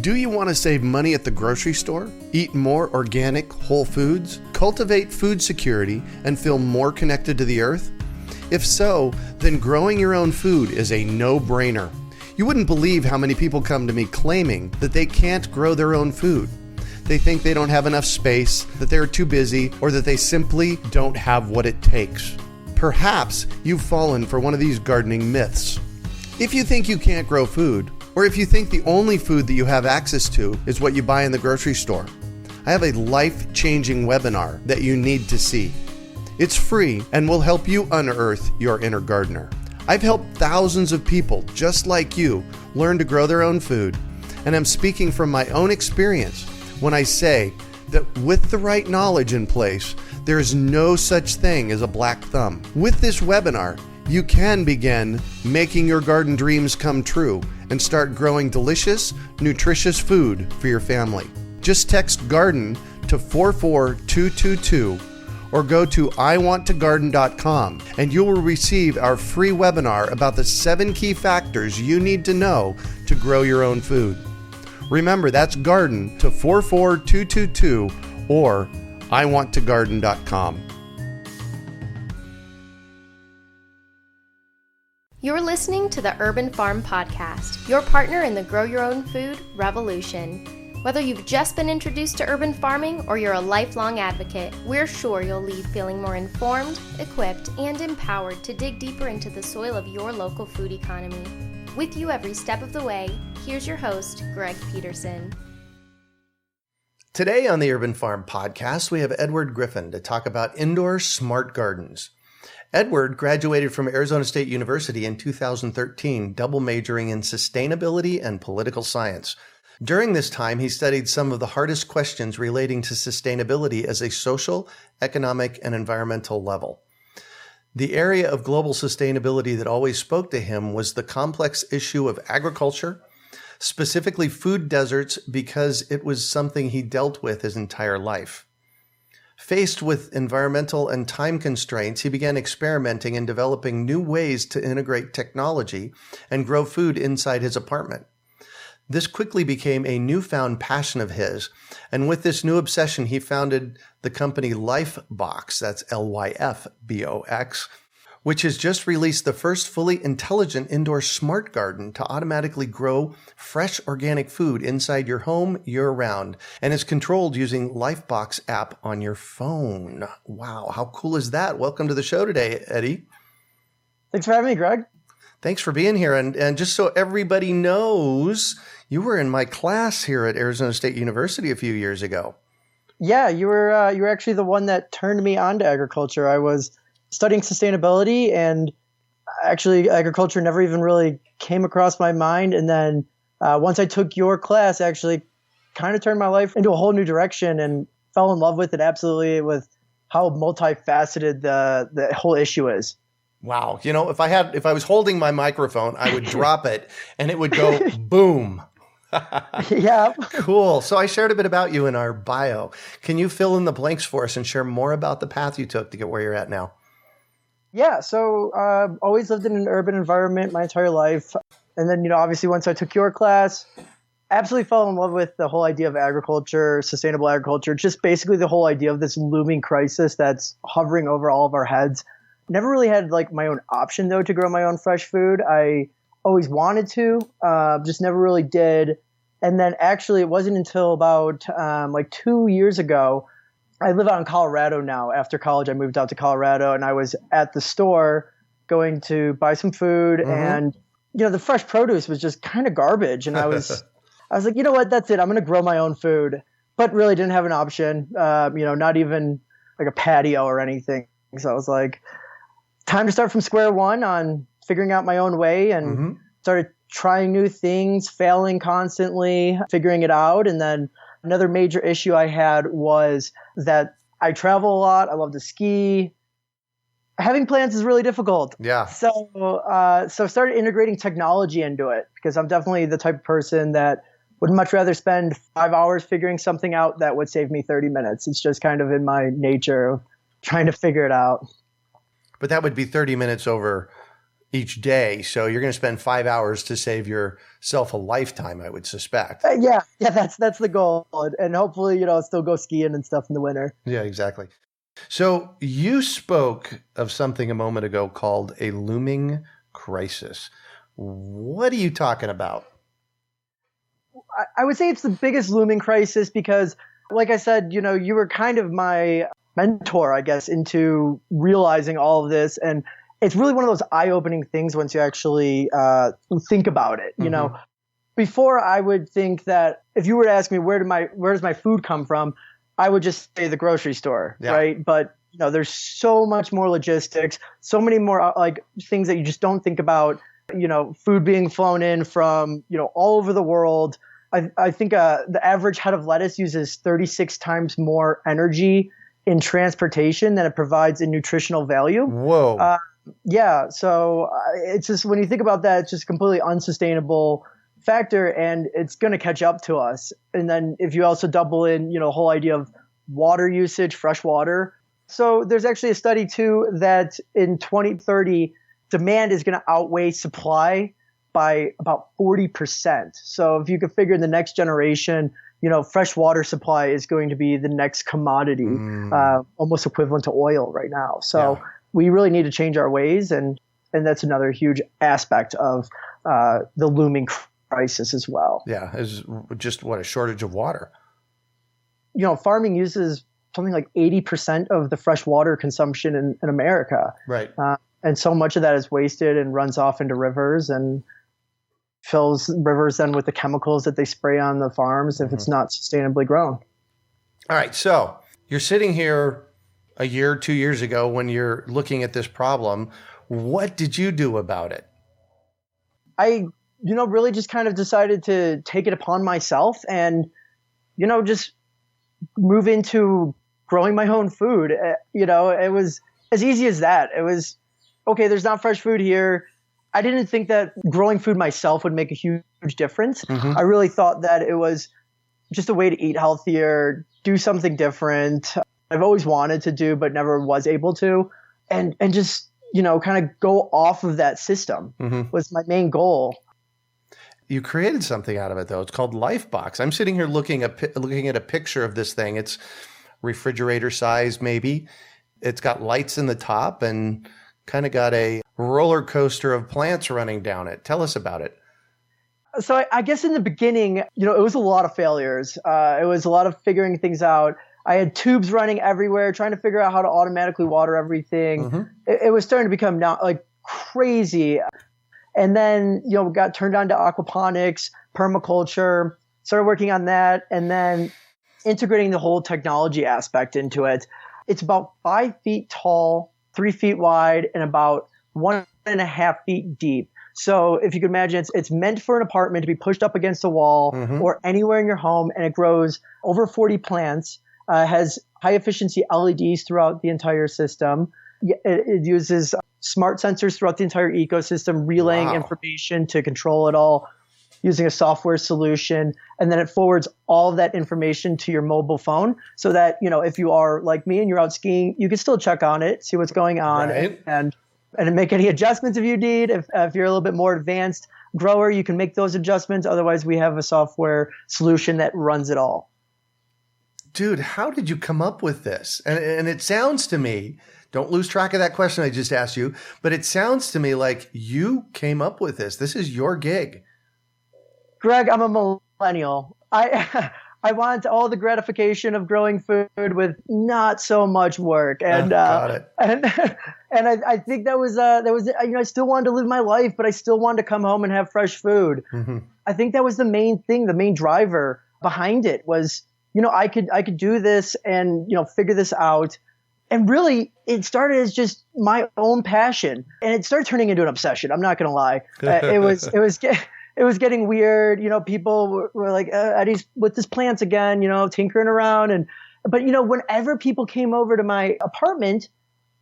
Do you want to save money at the grocery store, eat more organic, whole foods, cultivate food security, and feel more connected to the earth? If so, then growing your own food is a no-brainer. You wouldn't believe how many people come to me claiming that they can't grow their own food. They think they don't have enough space, that they're too busy, or that they simply don't have what it takes. Perhaps you've fallen for one of these gardening myths. If you think you can't grow food, or if you think the only food that you have access to is what you buy in the grocery store, I have a life-changing webinar that you need to see. It's free and will help you unearth your inner gardener. I've helped thousands of people just like you learn to grow their own food, and I'm speaking from my own experience when I say that with the right knowledge in place, there is no such thing as a black thumb. With this webinar, you can begin making your garden dreams come true and start growing delicious, nutritious food for your family. Just text GARDEN to 44222 or go to iwanttogarden.com and you will receive our free webinar about the 7 key factors you need to know to grow your own food. Remember, that's GARDEN to 44222 or iwanttogarden.com. You're listening to the Urban Farm Podcast, your partner in the Grow Your Own Food revolution. Whether you've just been introduced to urban farming or you're a lifelong advocate, we're sure you'll leave feeling more informed, equipped, and empowered to dig deeper into the soil of your local food economy. With you every step of the way, here's your host, Greg Peterson. Today on the Urban Farm Podcast, we have Edward Griffin to talk about indoor smart gardens. Edward graduated from Arizona State University in 2013, double majoring in sustainability and political science. During this time, he studied some of the hardest questions relating to sustainability as a social, economic, and environmental level. The area of global sustainability that always spoke to him was the complex issue of agriculture, specifically food deserts, because it was something he dealt with his entire life. Faced with environmental and time constraints, he began experimenting and developing new ways to integrate technology and grow food inside his apartment. This quickly became a newfound passion of his, and with this new obsession, he founded the company Lifebox, that's Lyfbox, which has just released the first fully intelligent indoor smart garden to automatically grow fresh organic food inside your home year-round, and is controlled using Lifebox app on your phone. Wow, how cool is that? Welcome to the show today, Eddie. Thanks for having me, Greg. Thanks for being here. And just so everybody knows, you were in my class here at Arizona State University a few years ago. Yeah, you were actually the one that turned me on to agriculture. I was studying sustainability, and actually agriculture never even really came across my mind. And then once I took your class, actually kind of turned my life into a whole new direction and fell in love with it absolutely, with how multifaceted the whole issue is. Wow. You know, if I was holding my microphone, I would drop it and it would go boom. Yeah. Cool. So I shared a bit about you in our bio. Can you fill in the blanks for us and share more about the path you took to get where you're at now? Yeah. So always lived in an urban environment my entire life. And then, obviously once I took your class, absolutely fell in love with the whole idea of agriculture, sustainable agriculture, just basically the whole idea of this looming crisis that's hovering over all of our heads. Never really had my own option though to grow my own fresh food. I always wanted to, just never really did. And then actually it wasn't until about 2 years ago, I live out in Colorado now. After college, I moved out to Colorado, and I was at the store going to buy some food, and the fresh produce was just kind of garbage. And I was like, you know what, that's it. I'm going to grow my own food, but really didn't have an option, not even like a patio or anything. So I was like, time to start from square one on figuring out my own way, and started trying new things, failing constantly, figuring it out. And then another major issue I had was that I travel a lot. I love to ski. Having plants is really difficult. Yeah. So started integrating technology into it, because I'm definitely the type of person that would much rather spend 5 hours figuring something out that would save me 30 minutes. It's just kind of in my nature of trying to figure it out. But that would be 30 minutes over each day. So you're going to spend 5 hours to save yourself a lifetime, I would suspect. Yeah, that's the goal. And hopefully, still go skiing and stuff in the winter. Yeah, exactly. So you spoke of something a moment ago called a looming crisis. What are you talking about? I would say it's the biggest looming crisis because, like I said, you were kind of my mentor, I guess, into realizing all of this. And it's really one of those eye-opening things once you actually think about it. Before I would think that if you were to ask me where does my food come from, I would just say the grocery store, right? But there's so much more logistics, so many more like things that you just don't think about. Food being flown in from all over the world. I think the average head of lettuce uses 36 times more energy in transportation than it provides in nutritional value. Whoa. Yeah. So it's just, when you think about that, it's just a completely unsustainable factor, and it's going to catch up to us. And then if you also double in, the whole idea of water usage, fresh water. So there's actually a study too that in 2030, demand is going to outweigh supply by about 40%. So if you could figure in the next generation, fresh water supply is going to be the next commodity, almost equivalent to oil right now. So we really need to change our ways. And that's another huge aspect of the looming crisis as well. Yeah. Is just a shortage of water. Farming uses something like 80% of the fresh water consumption in America. Right. And so much of that is wasted and runs off into rivers and fills rivers then with the chemicals that they spray on the farms if it's not sustainably grown. All right. So you're sitting here a year, 2 years ago when you're looking at this problem. What did you do about it? I, really just kind of decided to take it upon myself and, just move into growing my own food. It was as easy as that. It was, okay, there's not fresh food here. I didn't think that growing food myself would make a huge difference. I really thought that it was just a way to eat healthier, do something different. I've always wanted to do, but never was able to. And just, kind of go off of that system was my main goal. You created something out of it, though. It's called Lifebox. I'm sitting here looking at a picture of this thing. It's refrigerator size, maybe. It's got lights in the top and kind of got a roller coaster of plants running down it. Tell us about it. So I guess in the beginning, it was a lot of failures. It was a lot of figuring things out. I had tubes running everywhere, trying to figure out how to automatically water everything. It was starting to become now like crazy. And then, got turned on to aquaponics, permaculture, started working on that, and then integrating the whole technology aspect into it. It's about 5 feet tall, 3 feet wide, and about 1.5 feet deep. So if you could imagine, it's meant for an apartment to be pushed up against a wall or anywhere in your home, and it grows over 40 plants, has high efficiency LEDs throughout the entire system. It uses smart sensors throughout the entire ecosystem, relaying information to control it all using a software solution. And then it forwards all of that information to your mobile phone so that, if you are like me and you're out skiing, you can still check on it, see what's going on, and make any adjustments if you need. If you're a little bit more advanced grower, you can make those adjustments. Otherwise, we have a software solution that runs it all. Dude, how did you come up with this? And it sounds to me, don't lose track of that question I just asked you, but it sounds to me like you came up with this. This is your gig. Greg, I'm a millennial. I want all the gratification of growing food with not so much work. And got it. And I think that was I still wanted to live my life, but I still wanted to come home and have fresh food. I think that was the main thing, the main driver behind it was, I could do this and, figure this out. And really, it started as just my own passion, and it started turning into an obsession. I'm not going to lie. It was getting weird. People were like, Eddie's with his plants again, tinkering around. But whenever people came over to my apartment,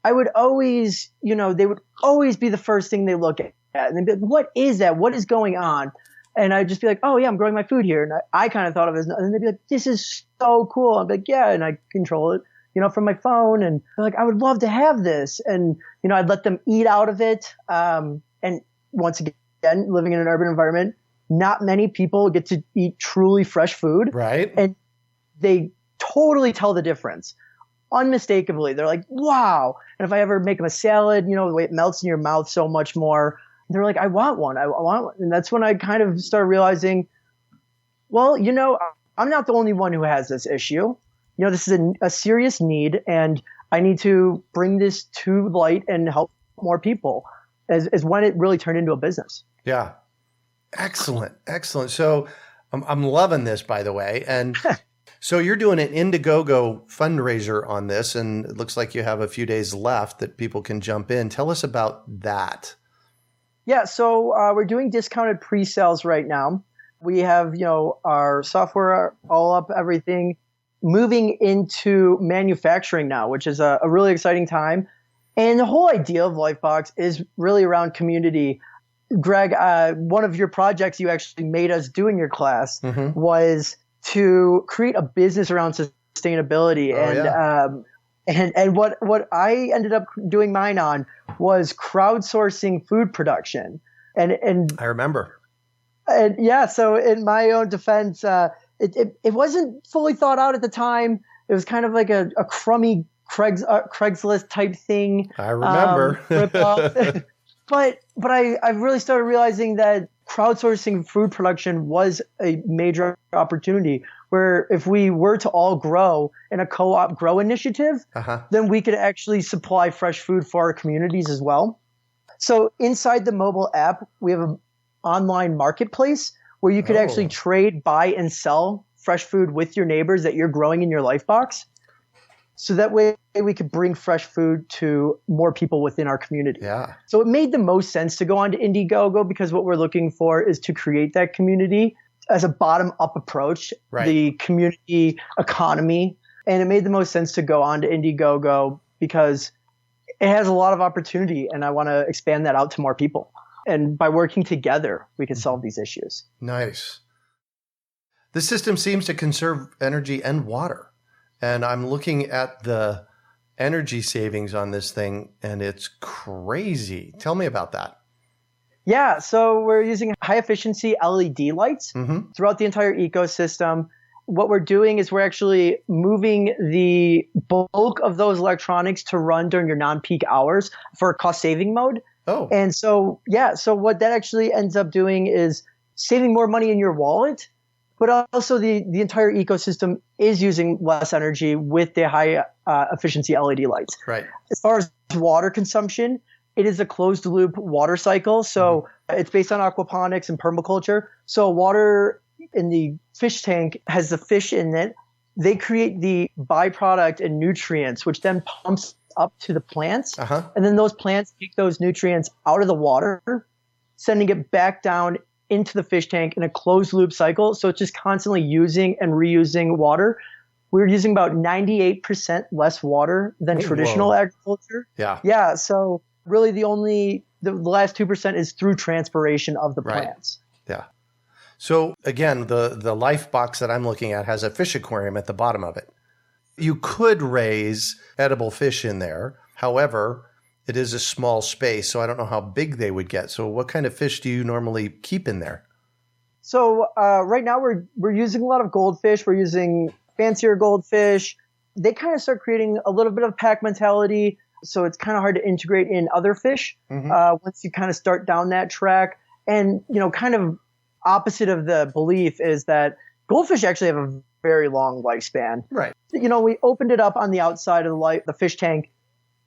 I would always, they would always be the first thing they look at. And they'd be like, what is that? What is going on? And I'd just be like, oh yeah, I'm growing my food here. And I kind of thought of it as, and they'd be like, this is so cool. I'd be like, yeah. And I control it, from my phone. And they're like, I would love to have this. And, I'd let them eat out of it. And once again, living in an urban environment, not many people get to eat truly fresh food. Right. And they totally tell the difference. Unmistakably. They're like, wow. And if I ever make them a salad, the way it melts in your mouth so much more, they're like, I want one. I want one. And that's when I kind of started realizing, well, I'm not the only one who has this issue. This is a serious need, and I need to bring this to light and help more people, as when it really turned into a business. Yeah. Excellent. So I'm loving this, by the way. And so you're doing an Indiegogo fundraiser on this, and it looks like you have a few days left that people can jump in. Tell us about that. Yeah. So we're doing discounted pre-sales right now. We have, our software all up, everything, moving into manufacturing now, which is a really exciting time. And the whole idea of Lifebox is really around community. Greg, one of your projects you actually made us do in your class was to create a business around sustainability. And what I ended up doing mine on was crowdsourcing food production. And I remember. And yeah, so in my own defense, it wasn't fully thought out at the time. It was kind of like a crummy Craigslist type thing. I remember. But I really started realizing that crowdsourcing food production was a major opportunity, where if we were to all grow in a co-op grow initiative, then we could actually supply fresh food for our communities as well. So inside the mobile app, we have an online marketplace where you could actually trade, buy, and sell fresh food with your neighbors that you're growing in your Lifebox. So that way we could bring fresh food to more people within our community. Yeah. So it made the most sense to go on to Indiegogo, because what we're looking for is to create that community as a bottom-up approach, the community economy. And it made the most sense to go on to Indiegogo because it has a lot of opportunity, and I want to expand that out to more people. And by working together, we can solve these issues. Nice. The system seems to conserve energy and water. And I'm looking at the energy savings on this thing, and it's crazy. Tell me about that. Yeah, so we're using high-efficiency LED lights throughout the entire ecosystem. What we're doing is we're actually moving the bulk of those electronics to run during your non-peak hours for cost-saving mode. Oh. And so, so what that actually ends up doing is saving more money in your wallet, but also the entire ecosystem is using less energy with the high efficiency LED lights. Right. As far as water consumption, it is a closed loop water cycle. So it's based on aquaponics and permaculture. So water in the fish tank has the fish in it. They create the byproduct and nutrients, which then pumps up to the plants. And then those plants take those nutrients out of the water, sending it back down into the fish tank in a closed loop cycle. So it's just constantly using and reusing water. We're using about 98% less water than traditional agriculture. Yeah. Yeah. So really the last 2% is through transpiration of the plants. Yeah. So again, the Lifebox that I'm looking at has a fish aquarium at the bottom of it. You could raise edible fish in there. However, it is a small space, so I don't know how big they would get. So what kind of fish do you normally keep in there? So right now we're using a lot of goldfish. We're using fancier goldfish. They kind of start creating a little bit of pack mentality, so it's kind of hard to integrate in other fish once you kind of start down that track. And, kind of opposite of the belief is that goldfish actually have a very long lifespan. Right. We opened it up on the outside of the fish tank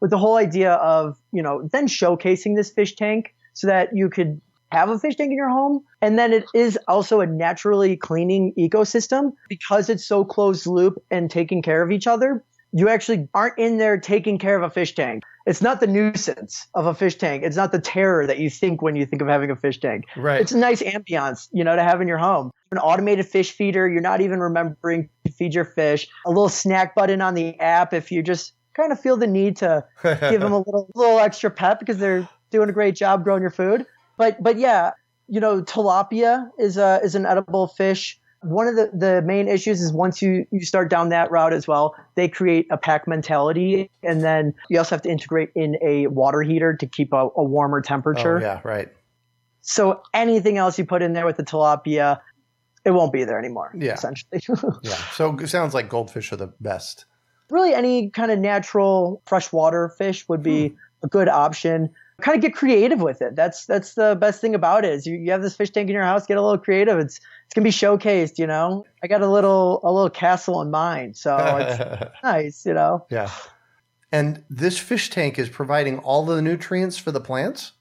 with the whole idea of, then showcasing this fish tank so that you could have a fish tank in your home. And then it is also a naturally cleaning ecosystem because it's so closed loop and taking care of each other. You actually aren't in there taking care of a fish tank. It's not the nuisance of a fish tank. It's not the terror that you think when you think of having a fish tank. Right. It's a nice ambiance, to have in your home. An automated fish feeder. You're not even remembering to feed your fish. A little snack button on the app if you just kind of feel the need to give them a little extra pep because they're doing a great job growing your food. But yeah, tilapia is an edible fish. One of the main issues is once you start down that route as well, they create a pack mentality. And then you also have to integrate in a water heater to keep a warmer temperature. Oh, yeah, right. So anything else you put in there with the tilapia, it won't be there anymore, yeah. essentially. Yeah. So it sounds like goldfish are the best. Really, any kind of natural freshwater fish would be a good option. Kind of get creative with it. That's the best thing about it is you have this fish tank in your house, get a little creative. It's going to be showcased, you know. I got a little castle in mind, so it's nice, you know. Yeah. And this fish tank is providing all the nutrients for the plants?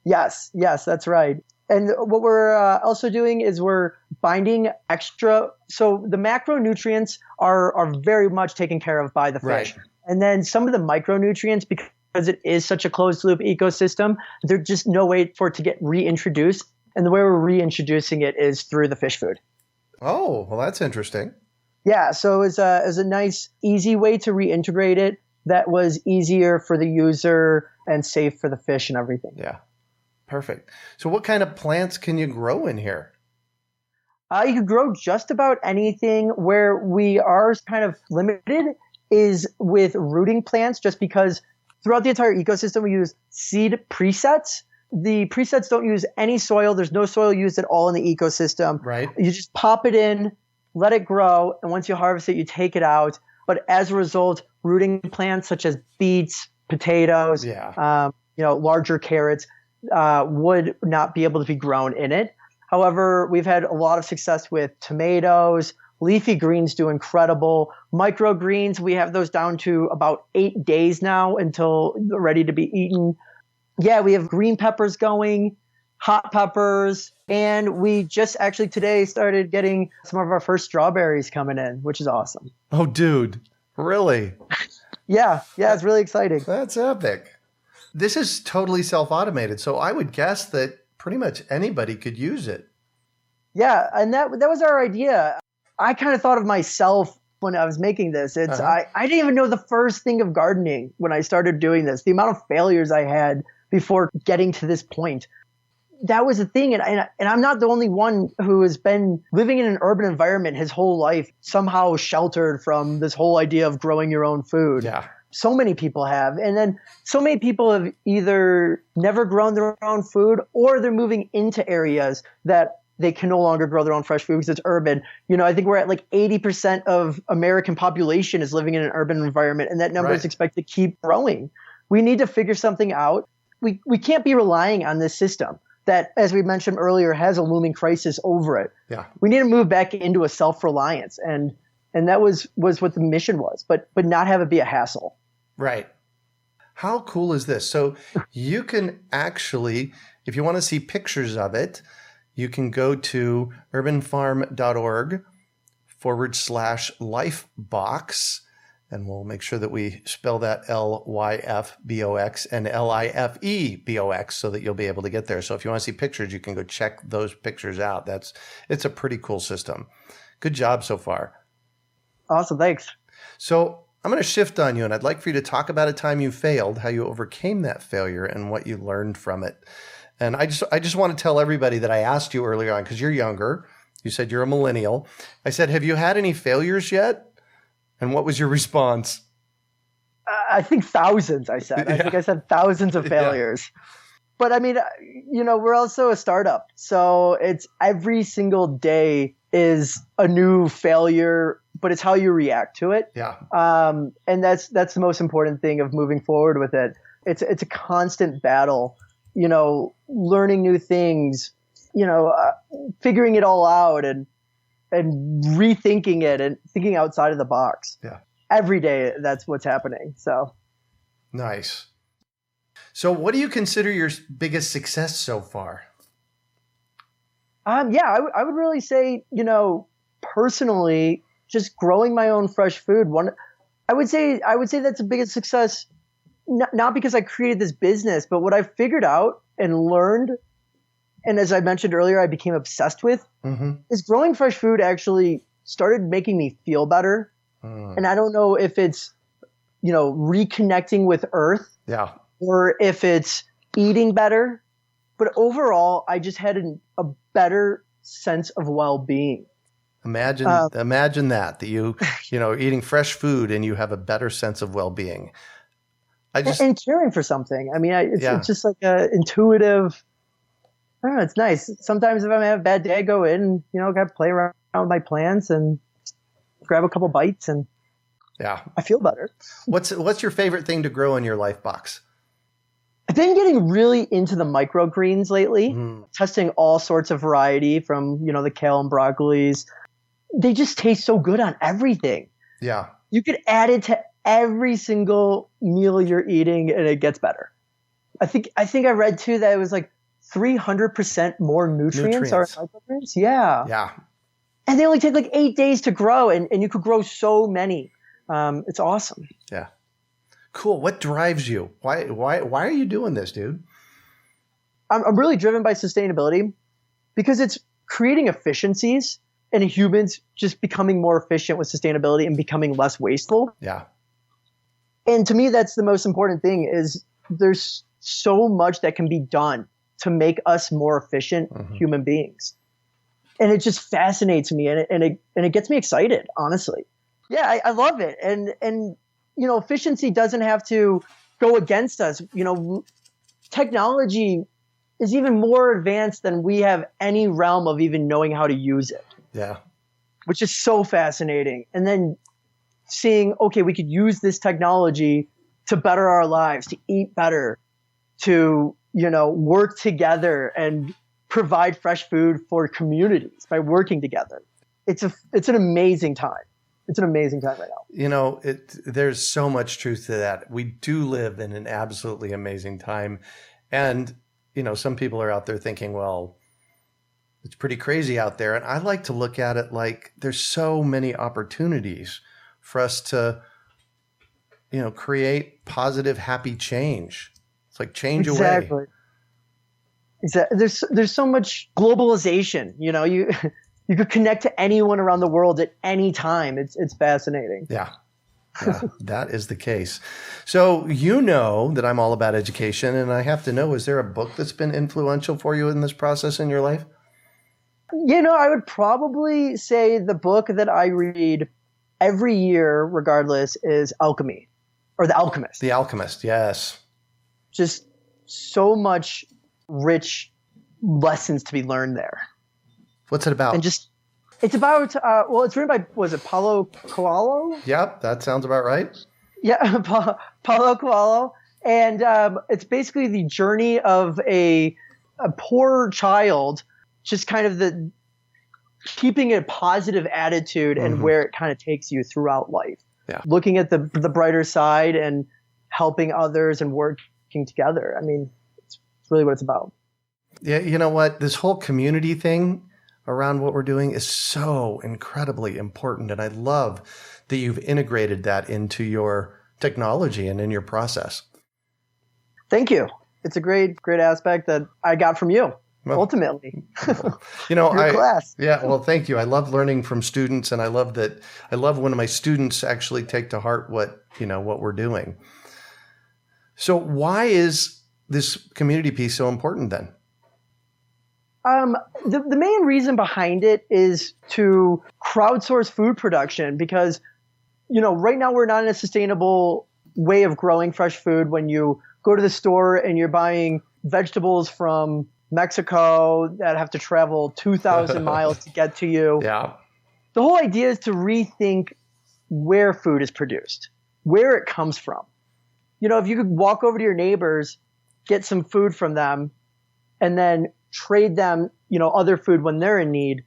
Yes, that's right. And what we're also doing is we're binding extra. So the macronutrients are very much taken care of by the fish. Right. And then some of the micronutrients, because it is such a closed loop ecosystem, there's just no way for it to get reintroduced. And the way we're reintroducing it is through the fish food. Oh, well, that's interesting. Yeah, so it was a nice, easy way to reintegrate it that was easier for the user and safe for the fish and everything. Yeah. Perfect. So what kind of plants can you grow in here? You can grow just about anything. Where we are kind of limited is with rooting plants, just because throughout the entire ecosystem, we use seed presets. The presets don't use any soil. There's no soil used at all in the ecosystem. Right. You just pop it in, let it grow, and once you harvest it, you take it out. But as a result, rooting plants such as beets, potatoes, larger carrots, would not be able to be grown in it. However, we've had a lot of success with tomatoes. Leafy greens do incredible. Microgreens, we have those down to about 8 days now until they're ready to be eaten. Yeah, we have green peppers going, hot peppers, and we just actually today started getting some of our first strawberries coming in, which is awesome. Oh, dude. Really? Yeah, it's really exciting. That's epic. This is totally self-automated, so I would guess that pretty much anybody could use it. Yeah, and that was our idea. I kind of thought of myself when I was making this. I didn't even know the first thing of gardening when I started doing this. The amount of failures I had before getting to this point. That was the thing, and I'm not the only one who has been living in an urban environment his whole life, somehow sheltered from this whole idea of growing your own food. Yeah. So many people have. And then so many people have either never grown their own food or they're moving into areas that they can no longer grow their own fresh food because it's urban. You know, I think we're at like 80% of American population is living in an urban environment, and that number is expected to keep growing. We need to figure something out. We can't be relying on this system that, as we mentioned earlier, has a looming crisis over it. Yeah. We need to move back into a self-reliance. And that was what the mission was, but not have it be a hassle. Right. How cool is this? So you can actually, if you want to see pictures of it, you can go to urbanfarm.org/Lifebox, and we'll make sure that we spell that Lyfbox and Lifebox so that you'll be able to get there. So if you want to see pictures, you can go check those pictures out. It's a pretty cool system. Good job so far. Awesome. Thanks. So I'm going to shift on you, and I'd like for you to talk about a time you failed, how you overcame that failure, and what you learned from it. And I just want to tell everybody that I asked you earlier on, because you're younger. You said you're a millennial. I said, have you had any failures yet? And what was your response? I think thousands, I said. I think I said thousands of failures. Yeah. But I mean, we're also a startup. So it's every single day is a new failure, but it's how you react to it. Yeah. And that's the most important thing of moving forward with it. It's a constant battle, learning new things, figuring it all out and rethinking it and thinking outside of the box. Yeah. Every day, that's what's happening. So nice. So what do you consider your biggest success so far? I would really say, personally, just growing my own fresh food. I would say that's the biggest success, not because I created this business, but what I figured out and learned, and as I mentioned earlier, I became obsessed with, is growing fresh food actually started making me feel better. And I don't know if it's, reconnecting with Earth, or if it's eating better, but overall, I just had a better sense of well-being. Imagine that you eating fresh food and you have a better sense of well-being. And caring for something. I mean, it's just like a intuitive. I don't know. It's nice. Sometimes if I have a bad day, I go in and got to play around with my plants and grab a couple bites, and I feel better. What's your favorite thing to grow in your Lifebox? I've been getting really into the microgreens lately, testing all sorts of variety from the kale and broccolis. They just taste so good on everything. Yeah, you could add it to every single meal you're eating, and it gets better. I think I read too that it was like 300% more nutrients are in microgreens. Yeah. Yeah. And they only take like 8 days to grow, and you could grow so many. It's awesome. Yeah. Cool. What drives you? Why are you doing this, dude? I'm really driven by sustainability because it's creating efficiencies and humans just becoming more efficient with sustainability and becoming less wasteful. Yeah. And to me, that's the most important thing is there's so much that can be done to make us more efficient human beings. And it just fascinates me and it gets me excited, honestly. Yeah, I love it. And efficiency doesn't have to go against us. Technology is even more advanced than we have any realm of even knowing how to use it. Yeah. Which is so fascinating. And then seeing, okay, we could use this technology to better our lives, to eat better, to, work together and provide fresh food for communities by working together. It's an amazing time. It's an amazing time right now. There's so much truth to that. We do live in an absolutely amazing time. And, some people are out there thinking, well, it's pretty crazy out there. And I like to look at it like there's so many opportunities for us to, create positive, happy change. It's like change away. Exactly. There's so much globalization. You could connect to anyone around the world at any time. It's fascinating. Yeah, that is the case. So that I'm all about education, and I have to know, is there a book that's been influential for you in this process in your life? I would probably say the book that I read every year, regardless, is Alchemy, or The Alchemist. The Alchemist, yes. Just so much rich lessons to be learned there. What's it about? And it's about, it's written by, was it Paulo Coelho? Yep, that sounds about right. Yeah, Paulo Coelho. And it's basically the journey of a poor child, just kind of keeping a positive attitude and where it kind of takes you throughout life. Yeah. Looking at the brighter side and helping others and working together. I mean, it's really what it's about. Yeah, you know what? This whole community thing around what we're doing is so incredibly important. And I love that you've integrated that into your technology and in your process. Thank you. It's a great aspect that I got from you. Well, ultimately, your class. Yeah. Well, thank you. I love learning from students, and I love when my students actually take to heart what we're doing. So why is this community piece so important then? The main reason behind it is to crowdsource food production because, right now we're not in a sustainable way of growing fresh food. When you go to the store and you're buying vegetables from Mexico that have to travel 2,000 miles to get to you. Yeah. The whole idea is to rethink where food is produced, where it comes from. If you could walk over to your neighbors, get some food from them, and then trade them, other food when they're in need,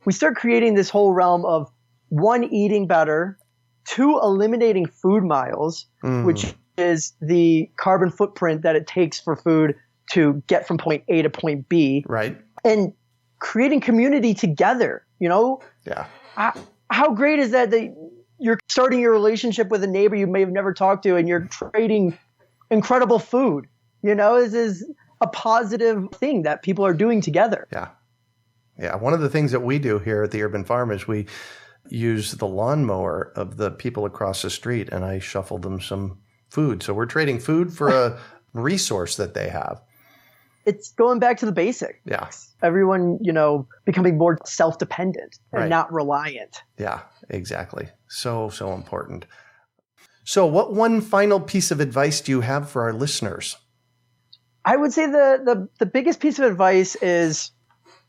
we start creating this whole realm of 1, eating better, 2, eliminating food miles, which is the carbon footprint that it takes for food to get from point A to point B. Right. And creating community together, Yeah. How great is that you're starting your relationship with a neighbor you may have never talked to and you're trading incredible food. This is a positive thing that people are doing together. Yeah. Yeah. One of the things that we do here at the Urban Farm is we use the lawnmower of the people across the street, and I shuffle them some food. So we're trading food for a resource that they have. it's going back to the basics. Yeah. Everyone, becoming more self-dependent and not reliant. Yeah, exactly. So important. So what one final piece of advice do you have for our listeners? I would say the biggest piece of advice is,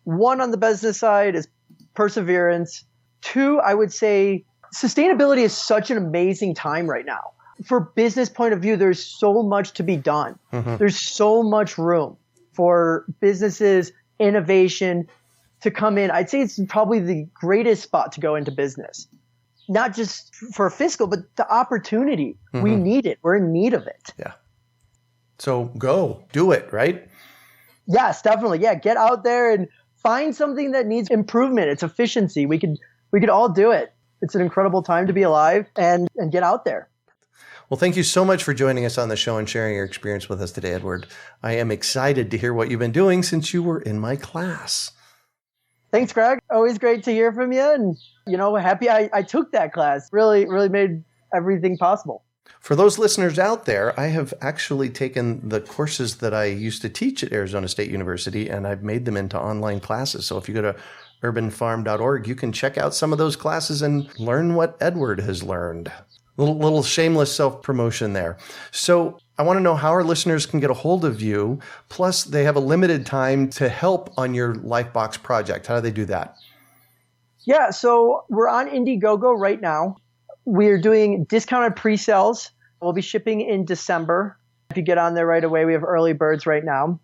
one, on the business side is perseverance. Two, I would say sustainability is such an amazing time right now. For business point of view, there's so much to be done. Mm-hmm. There's so much room for businesses, innovation to come in. I'd say it's probably the greatest spot to go into business. Not just for fiscal, but the opportunity. Mm-hmm. We need it. We're in need of it. Yeah. So go, do it, right? Yes, definitely. Yeah, get out there and find something that needs improvement. It's efficiency. We could all do it. It's an incredible time to be alive and get out there. Well, thank you so much for joining us on the show and sharing your experience with us today, Edward. I am excited to hear what you've been doing since you were in my class. Thanks, Greg. Always great to hear from you. And, happy I took that class. Really, really made everything possible. For those listeners out there, I have actually taken the courses that I used to teach at Arizona State University, and I've made them into online classes. So if you go to urbanfarm.org, you can check out some of those classes and learn what Edward has learned. Little shameless self-promotion there. So I want to know how our listeners can get a hold of you. Plus, they have a limited time to help on your Lifebox project. How do they do that? Yeah, so we're on Indiegogo right now. We're doing discounted pre-sales. We'll be shipping in December. If you get on there right away, we have early birds right now.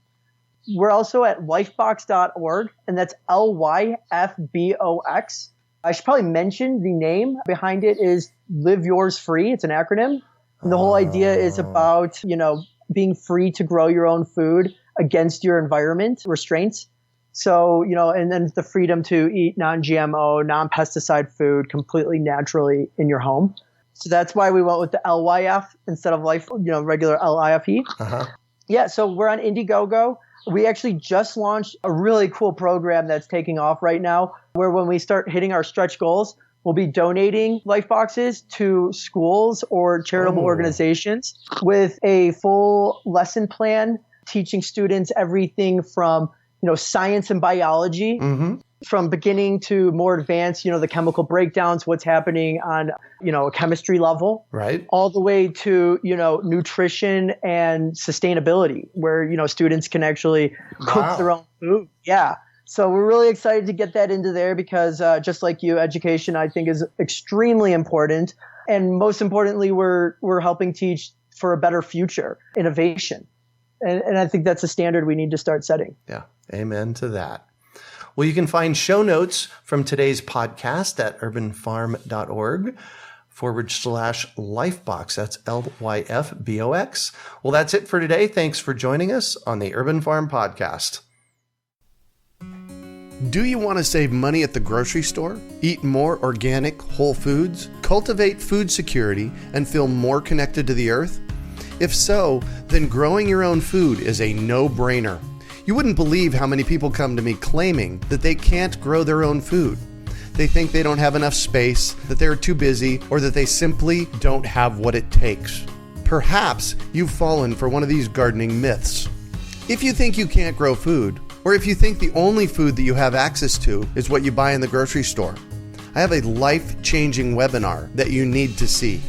We're also at Lifebox.org, and that's Lyfbox. I should probably mention the name behind it is Live Yours Free. It's an acronym. And the whole idea is about, being free to grow your own food against your environment restraints. So, and then the freedom to eat non-GMO, non-pesticide food completely naturally in your home. So that's why we went with the LYF instead of regular LIFE. Uh-huh. Yeah, so we're on Indiegogo. We actually just launched a really cool program that's taking off right now, where when we start hitting our stretch goals, we'll be donating Lifeboxes to schools or charitable organizations with a full lesson plan, teaching students everything from, science and biology, from beginning to more advanced, the chemical breakdowns, what's happening on, a chemistry level, right, all the way to, nutrition and sustainability, where, students can actually cook their own food. Yeah. So we're really excited to get that into there because just like you, education, I think, is extremely important. And most importantly, we're helping teach for a better future, innovation. And I think that's a standard we need to start setting. Yeah. Amen to that. Well, you can find show notes from today's podcast at urbanfarm.org/Lifebox. That's Lyfbox. Well, that's it for today. Thanks for joining us on the Urban Farm Podcast. Do you want to save money at the grocery store? Eat more organic, whole foods? Cultivate food security and feel more connected to the earth? If so, then growing your own food is a no-brainer. You wouldn't believe how many people come to me claiming that they can't grow their own food. They think they don't have enough space, that they're too busy, or that they simply don't have what it takes. Perhaps you've fallen for one of these gardening myths. If you think you can't grow food, or if you think the only food that you have access to is what you buy in the grocery store, I have a life-changing webinar that you need to see.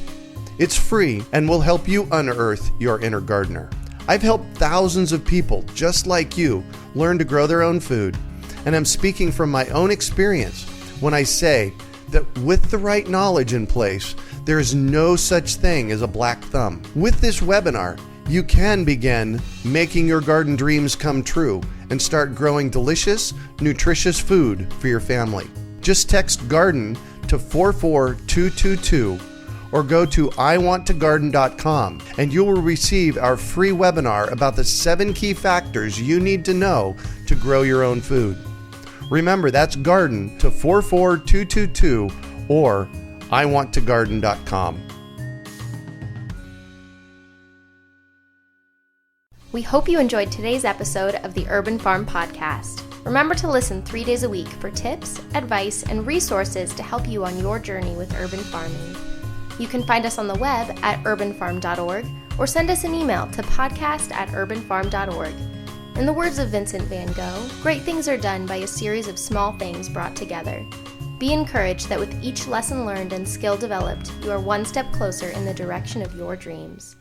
It's free and will help you unearth your inner gardener. I've helped thousands of people just like you learn to grow their own food, and I'm speaking from my own experience when I say that with the right knowledge in place, there is no such thing as a black thumb. With this webinar, you can begin making your garden dreams come true and start growing delicious, nutritious food for your family. Just text GARDEN to 44222 or go to iwanttogarden.com and you will receive our free webinar about the 7 key factors you need to know to grow your own food. Remember, that's GARDEN to 44222 or iwanttogarden.com. We hope you enjoyed today's episode of the Urban Farm Podcast. Remember to listen 3 days a week for tips, advice, and resources to help you on your journey with urban farming. You can find us on the web at urbanfarm.org or send us an email to podcast@urbanfarm.org. In the words of Vincent van Gogh, great things are done by a series of small things brought together. Be encouraged that with each lesson learned and skill developed, you are one step closer in the direction of your dreams.